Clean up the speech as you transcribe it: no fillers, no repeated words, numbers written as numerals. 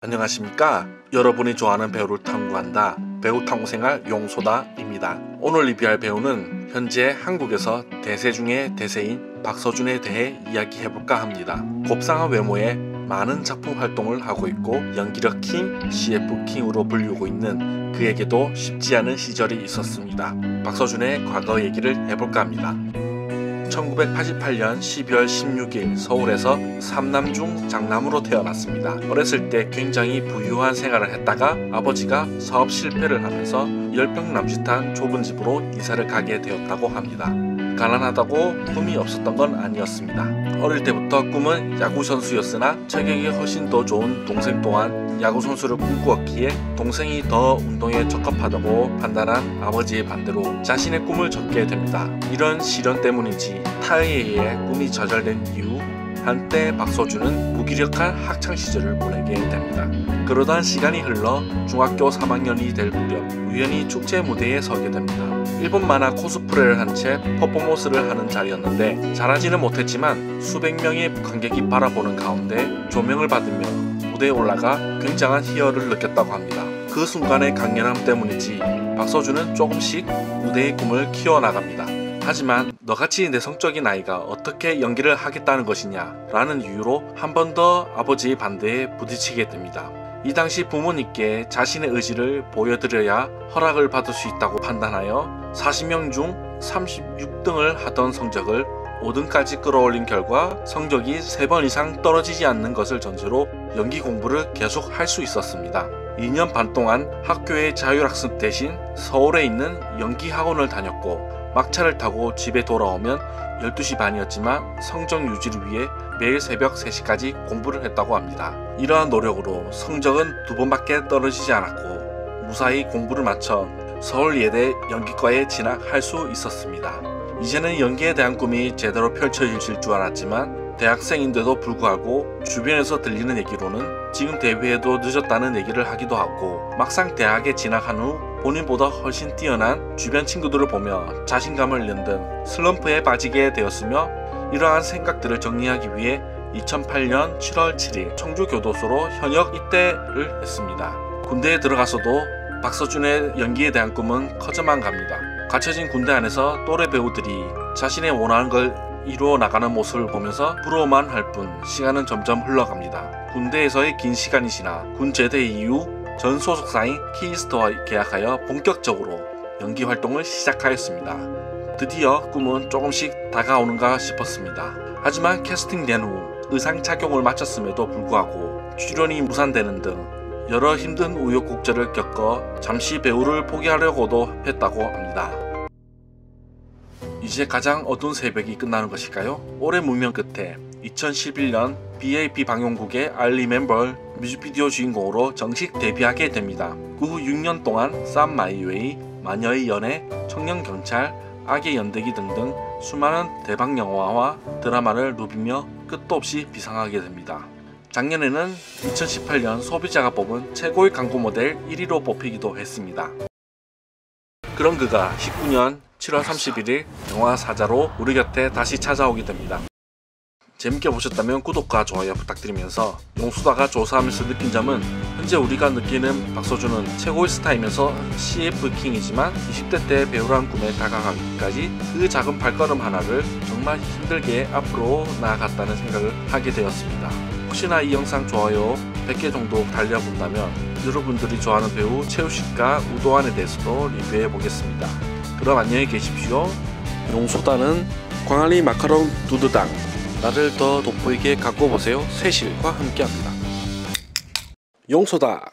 안녕하십니까. 여러분이 좋아하는 배우를 탐구한다. 배우 탐구생활 용소다입니다. 오늘 리뷰할 배우는 현재 한국에서 대세 중의 대세인 박서준에 대해 이야기해볼까 합니다. 곱상한 외모에 많은 작품 활동을 하고 있고 연기력 킹, CF 킹으로 불리우고 있는 그에게도 쉽지 않은 시절이 있었습니다. 박서준의 과거 얘기를 해볼까 합니다. 1988년 12월 16일 서울에서 3남 중 장남으로 태어났습니다. 어렸을 때 굉장히 부유한 생활을 했다가 아버지가 사업 실패를 하면서 10평 남짓한 좁은 집으로 이사를 가게 되었다고 합니다. 가난하다고 꿈이 없었던 건 아니었습니다. 어릴 때부터 꿈은 야구선수였으나 체격이 훨씬 더 좋은 동생 또한 야구선수를 꿈꾸었기에 동생이 더 운동에 적합하다고 판단한 아버지의 반대로 자신의 꿈을 접게 됩니다. 이런 시련 때문인지 타의에 의해 꿈이 좌절된 이후 한때 박서준은 무기력한 학창시절을 보내게 됩니다. 그러던 시간이 흘러 중학교 3학년이 될 무렵 우연히 축제 무대에 서게 됩니다. 일본 만화 코스프레를 한 채 퍼포먼스를 하는 자리였는데 잘하지는 못했지만 수백 명의 관객이 바라보는 가운데 조명을 받으며 무대에 올라가 굉장한 희열을 느꼈다고 합니다. 그 순간의 강렬함 때문인지 박서준은 조금씩 무대의 꿈을 키워나갑니다. 하지만 너같이 내성적인 아이가 어떻게 연기를 하겠다는 것이냐 라는 이유로 한 번 더 아버지의 반대에 부딪히게 됩니다. 이 당시 부모님께 자신의 의지를 보여드려야 허락을 받을 수 있다고 판단하여 40명 중 36등을 하던 성적을 5등까지 끌어올린 결과 성적이 3번 이상 떨어지지 않는 것을 전제로 연기 공부를 계속 할 수 있었습니다. 2년 반 동안 학교의 자율학습 대신 서울에 있는 연기학원을 다녔고 막차를 타고 집에 돌아오면 12시 반이었지만 성적 유지를 위해 매일 새벽 3시까지 공부를 했다고 합니다. 이러한 노력으로 성적은 2번밖에 떨어지지 않았고 무사히 공부를 마쳐 서울예대 연기과에 진학할 수 있었습니다. 이제는 연기에 대한 꿈이 제대로 펼쳐질 줄 알았지만 대학생인데도 불구하고 주변에서 들리는 얘기로는 지금 데뷔해도 늦었다는 얘기를 하기도 하고 막상 대학에 진학한 후 본인보다 훨씬 뛰어난 주변 친구들을 보며 자신감을 잃는 등 슬럼프에 빠지게 되었으며 이러한 생각들을 정리하기 위해 2008년 7월 7일 청주교도소로 현역 입대를 했습니다. 군대에 들어가서도 박서준의 연기에 대한 꿈은 커져만 갑니다. 갇혀진 군대 안에서 또래 배우들이 자신의 원하는 걸 이루어 나가는 모습을 보면서 부러워만 할 뿐 시간은 점점 흘러갑니다. 군대에서의 긴 시간이 지나 군 제대 이후 전 소속사인 키스터와 계약하여 본격적으로 연기 활동을 시작하였습니다. 드디어 꿈은 조금씩 다가오는가 싶었습니다. 하지만 캐스팅된 후 의상 착용을 마쳤음에도 불구하고 출연이 무산되는 등 여러 힘든 우여곡절을 겪어 잠시 배우를 포기하려고도 했다고 합니다. 이제 가장 어두운 새벽이 끝나는 것일까요? 오랜 무명 끝에 2011년 BAP 방영국의 I Remember 뮤직비디오 주인공으로 정식 데뷔하게 됩니다. 그 후 6년 동안 Some My Way, 마녀의 연애, 청년경찰, 악의 연대기 등등 수많은 대박 영화와 드라마를 누비며 끝도 없이 비상하게 됩니다. 작년에는 2018년 소비자가 뽑은 최고의 광고 모델 1위로 뽑히기도 했습니다. 그런 그가 19년 7월 31일 영화 사자로 우리 곁에 다시 찾아오게 됩니다. 재밌게 보셨다면 구독과 좋아요 부탁드리면서 용수다가 조사하면서 느낀 점은 현재 우리가 느끼는 박서준은 최고의 스타이면서 CF 킹이지만 20대 때 배우라는 꿈에 다가가기까지 그 작은 발걸음 하나를 정말 힘들게 앞으로 나아갔다는 생각을 하게 되었습니다. 혹시나 이 영상 좋아요 100개 정도 달려본다면 여러분들이 좋아하는 배우 최우식과 우도환에 대해서도 리뷰해 보겠습니다. 그럼 안녕히 계십시오. 용소다는 광안리 마카롱 두드당 나를 더 돋보이게 갖고 보세요. 세실과 함께합니다. 용소다.